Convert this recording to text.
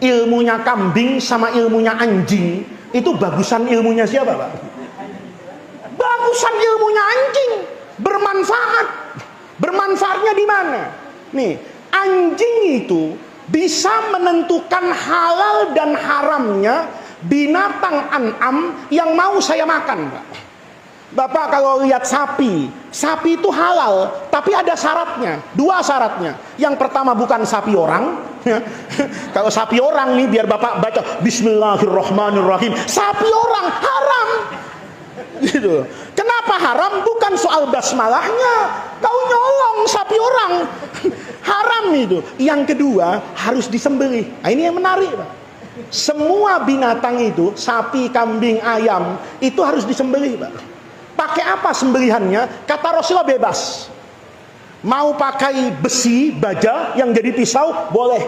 ilmunya kambing sama ilmunya anjing, itu bagusan ilmunya siapa, Pak? Bagusan ilmunya anjing. Bermanfaat. Bermanfaatnya di mana? Nih, anjing itu bisa menentukan halal dan haramnya binatang an'am yang mau saya makan, Pak. Bapak kalau lihat sapi, sapi itu halal, tapi ada syaratnya, 2 syaratnya. Yang pertama bukan sapi orang. Kalau sapi orang nih, biar Bapak baca Bismillahirrahmanirrahim, sapi orang haram. Gitu. Kenapa haram? Bukan soal basmalahnya, kau nyolong sapi orang. Haram itu. Yang kedua harus disembelih. Nah, ini yang menarik, Pak. Semua binatang itu, sapi, kambing, ayam, itu harus disembelih, Pak. Pakai apa sembelihannya? Kata Rasulullah bebas. Mau pakai besi, baja yang jadi pisau, boleh.